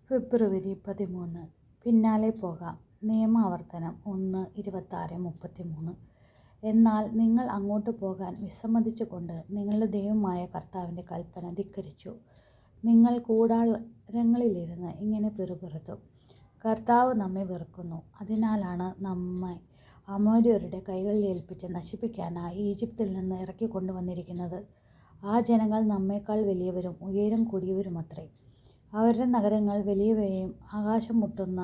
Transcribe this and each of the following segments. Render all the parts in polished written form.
ഫെബ്രുവരി 13. പിന്നാലെ പോകാം. നിയമാവർത്തനം 1:26-33. എന്നാൽ നിങ്ങൾ അങ്ങോട്ട് പോകാൻ വിസമ്മതിച്ചുകൊണ്ട് നിങ്ങളുടെ ദൈവമായ കർത്താവിൻ്റെ കൽപ്പന ധിക്കരിച്ചു. നിങ്ങൾ കൂടാരങ്ങളിലിരുന്ന് ഇങ്ങനെ പിറുപിറുത്തു: കർത്താവ് നമ്മെ വെറുക്കുന്നു, അതിനാലാണ് നമ്മെ അമോര്യരുടെ കൈകളിൽ ഏൽപ്പിച്ച് നശിപ്പിക്കാനായി ഈജിപ്തിൽ നിന്ന് ഇറക്കിക്കൊണ്ടുവന്നിരിക്കുന്നത്. ആ ജനങ്ങൾ നമ്മേക്കാൾ വലിയവരും ഉയരം കൂടിയവരുമത്രേ. അവരുടെ നഗരങ്ങൾ വലിയവയും ആകാശം മുട്ടുന്ന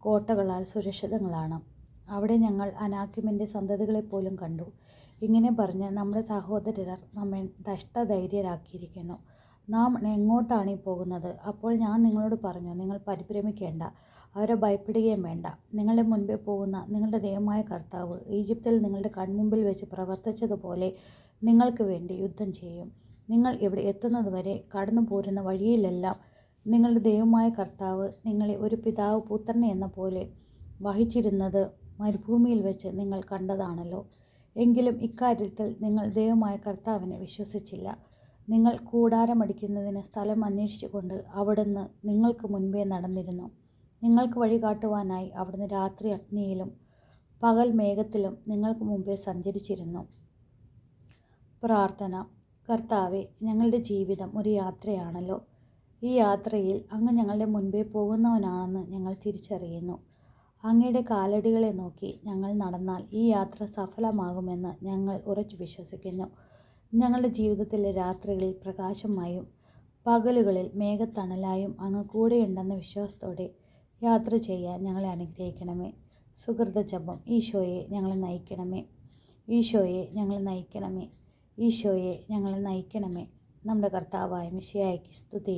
കോട്ടകളാൽ സുരക്ഷിതങ്ങളാണ്. അവിടെ ഞങ്ങൾ അനാക്കിമിൻ്റെ സന്തതികളെപ്പോലും കണ്ടു. ഇങ്ങനെ പറഞ്ഞ് നമ്മുടെ സഹോദരർ നമ്മെ നഷ്ടധൈര്യരാക്കിയിരിക്കുന്നു. നാം എങ്ങോട്ടാണീ പോകുന്നത്? അപ്പോൾ ഞാൻ നിങ്ങളോട് പറഞ്ഞു: നിങ്ങൾ പരിഭ്രമിക്കേണ്ട, അവരെ ഭയപ്പെടുകയും വേണ്ട. നിങ്ങളുടെ മുൻപേ പോകുന്ന നിങ്ങളുടെ ദൈവമായ കർത്താവ് ഈജിപ്തിൽ നിങ്ങളുടെ കൺമുമ്പിൽ വെച്ച് പ്രവർത്തിച്ചതുപോലെ നിങ്ങൾക്ക് വേണ്ടി യുദ്ധം ചെയ്യും. നിങ്ങൾ ഇവിടെ എത്തുന്നതുവരെ കടന്നു പോരുന്ന വഴിയിലെല്ലാം നിങ്ങളുടെ ദൈവമായ കർത്താവ് നിങ്ങളെ ഒരു പിതാവ് പുത്രനെ എന്ന പോലെ വഹിച്ചിരുന്നത് മരുഭൂമിയിൽ വെച്ച് നിങ്ങൾ കണ്ടതാണല്ലോ. എങ്കിലും ഇക്കാര്യത്തിൽ നിങ്ങൾ ദൈവമായ കർത്താവിനെ വിശ്വസിച്ചില്ല. നിങ്ങൾ കൂടാരമടിക്കുന്നതിന് സ്ഥലം അന്വേഷിച്ചുകൊണ്ട് അവിടുന്ന് നിങ്ങൾക്ക് മുൻപേ നടന്നിരുന്നു. നിങ്ങൾക്ക് വഴി കാട്ടുവാനായി അവിടുന്ന് രാത്രി അഗ്നിയിലും പകൽ മേഘത്തിലും നിങ്ങൾക്ക് മുമ്പേ സഞ്ചരിച്ചിരുന്നു. പ്രാർത്ഥന. കർത്താവേ, ഞങ്ങളുടെ ജീവിതം ഒരു യാത്രയാണല്ലോ. ഈ യാത്രയിൽ അങ്ങ് ഞങ്ങളുടെ മുൻപേ പോകുന്നവനാണെന്ന് ഞങ്ങൾ തിരിച്ചറിയുന്നു. അങ്ങയുടെ കാലടികളെ നോക്കി ഞങ്ങൾ നടന്നാൽ ഈ യാത്ര സഫലമാകുമെന്ന് ഞങ്ങൾ ഉറച്ചു വിശ്വസിക്കുന്നു. ഞങ്ങളുടെ ജീവിതത്തിലെ രാത്രികളിൽ പ്രകാശമായും പകലുകളിൽ മേഘത്തണലായും അങ്ങ് കൂടെയുണ്ടെന്ന വിശ്വാസത്തോടെ യാത്ര ചെയ്യാൻ ഞങ്ങളെ അനുഗ്രഹിക്കണമേ. സുകൃത ജപം. ഈശോയെ ഞങ്ങളെ നയിക്കണമേ, ഈശോയെ ഞങ്ങളെ നയിക്കണമേ, ഈശോയെ ഞങ്ങളെ നയിക്കണമേ. നമ്മുടെ കർത്താവായ മിശിഹായ്ക്ക് സ്തുതി.